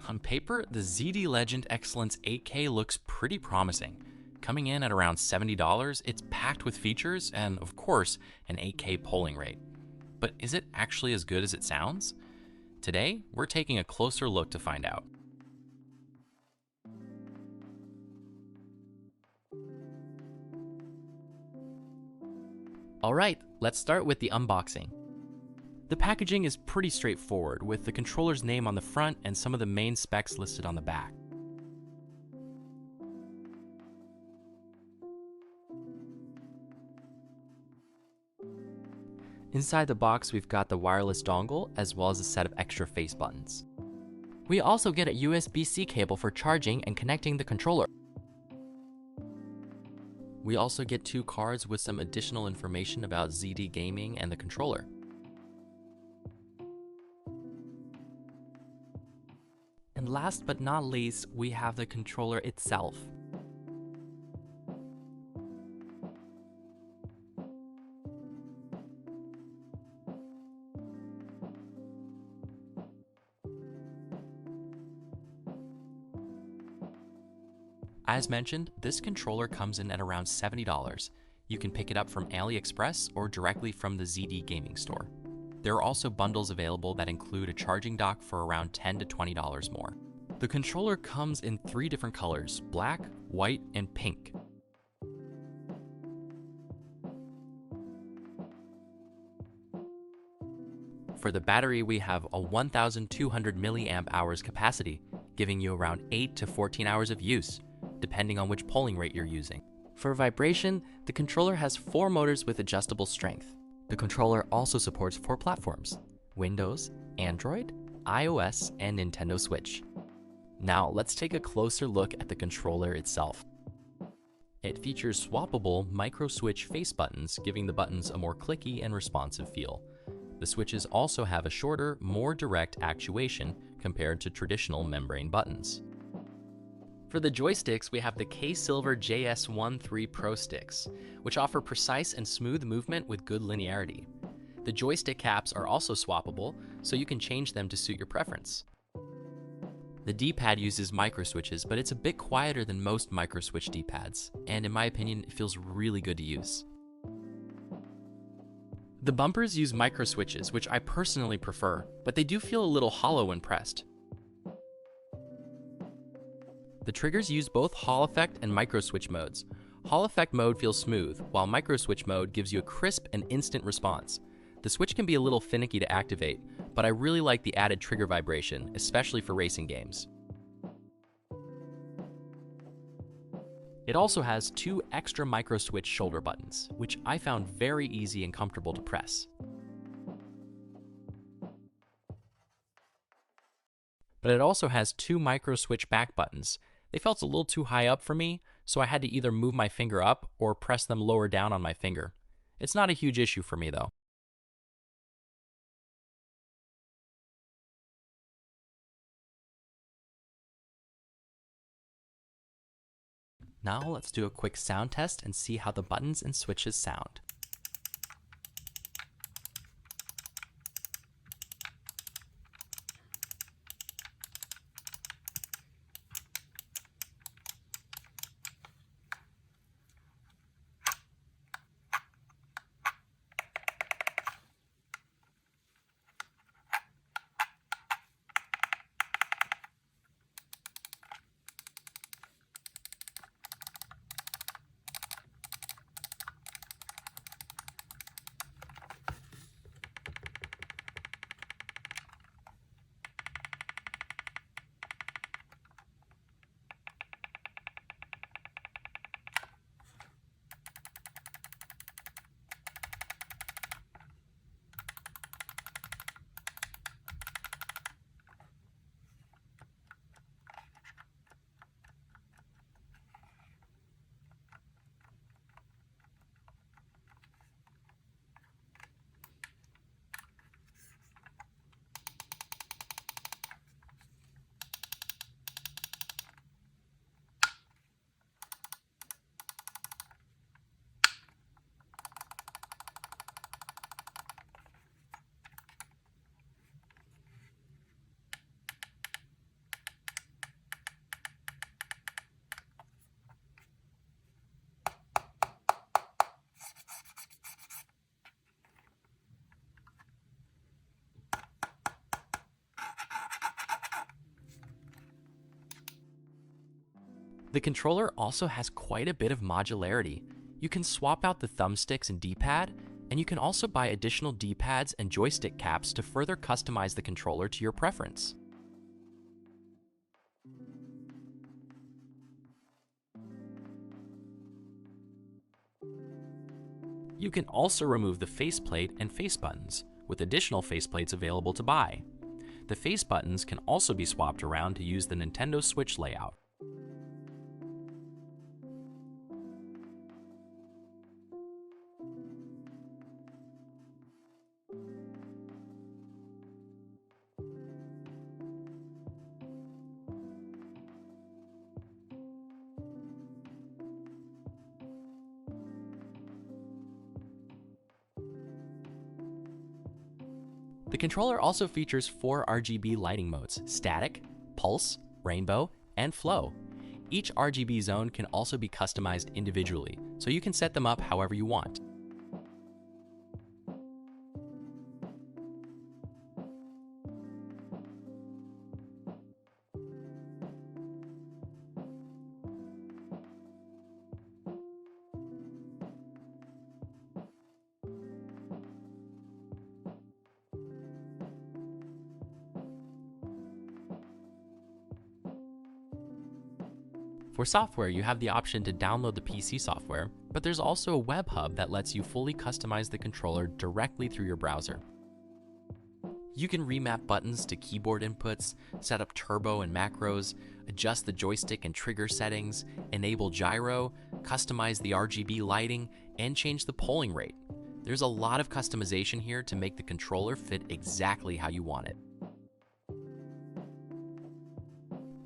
On paper, the ZD Legend Excellence 8K looks pretty promising. Coming in at around $70, it's packed with features and, of course, an 8K polling rate. But is it actually as good as it sounds? Today, we're taking a closer look to find out. Alright, let's start with the unboxing. The packaging is pretty straightforward, with the controller's name on the front and some of the main specs listed on the back. Inside the box, we've got the wireless dongle as well as a set of extra face buttons. We also get a USB-C cable for charging and connecting the controller. We also get 2 cards with some additional information about ZD Gaming and the controller. And last but not least, we have the controller itself. As mentioned, this controller comes in at around $70. You can pick it up from AliExpress or directly from the ZD Gaming store. There are also bundles available that include a charging dock for around $10 to $20 more. The controller comes in 3 different colors: black, white, and pink. For the battery, we have a 1,200 milliamp hours capacity, giving you around 8 to 14 hours of use, depending on which polling rate you're using. For vibration, the controller has 4 motors with adjustable strength. The controller also supports 4 platforms: Windows, Android, iOS, and Nintendo Switch. Now let's take a closer look at the controller itself. It features swappable micro switch face buttons, giving the buttons a more clicky and responsive feel. The switches also have a shorter, more direct actuation compared to traditional membrane buttons. For the joysticks, we have the K-Silver JS13 Pro sticks, which offer precise and smooth movement with good linearity. The joystick caps are also swappable, so you can change them to suit your preference. The D-pad uses microswitches, but it's a bit quieter than most microswitch D-pads, and in my opinion, it feels really good to use. The bumpers use microswitches, which I personally prefer, but they do feel a little hollow when pressed. The triggers use both Hall Effect and Microswitch modes. Hall Effect mode feels smooth, while Microswitch mode gives you a crisp and instant response. The switch can be a little finicky to activate, but I really like the added trigger vibration, especially for racing games. It also has 2 extra Microswitch shoulder buttons, which I found very easy and comfortable to press. But it also has 2 Microswitch back buttons. They felt a little too high up for me, so I had to either move my finger up or press them lower down on my finger. It's not a huge issue for me though. Now let's do a quick sound test and see how the buttons and switches sound. The controller also has quite a bit of modularity. You can swap out the thumbsticks and D-pad, and you can also buy additional D-pads and joystick caps to further customize the controller to your preference. You can also remove the faceplate and face buttons, with additional faceplates available to buy. The face buttons can also be swapped around to use the Nintendo Switch layout. The controller also features 4 RGB lighting modes: static, pulse, rainbow, and flow. Each RGB zone can also be customized individually, so you can set them up however you want. For software, you have the option to download the PC software, but there's also a web hub that lets you fully customize the controller directly through your browser. You can remap buttons to keyboard inputs, set up turbo and macros, adjust the joystick and trigger settings, enable gyro, customize the RGB lighting, and change the polling rate. There's a lot of customization here to make the controller fit exactly how you want it.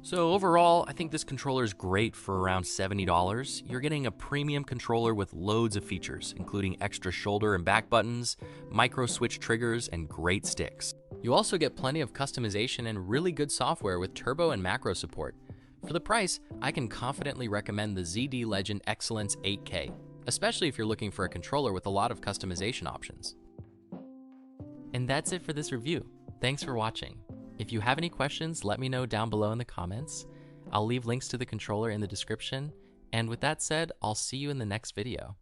So overall, I think this controller is great for around $70. You're getting a premium controller with loads of features, including extra shoulder and back buttons, micro switch triggers, and great sticks. You also get plenty of customization and really good software with turbo and macro support. For the price, I can confidently recommend the ZD Legend Excellence 8K, especially if you're looking for a controller with a lot of customization options. And that's it for this review. Thanks for watching. If you have any questions, let me know down below in the comments. I'll leave links to the controller in the description. And with that said, I'll see you in the next video.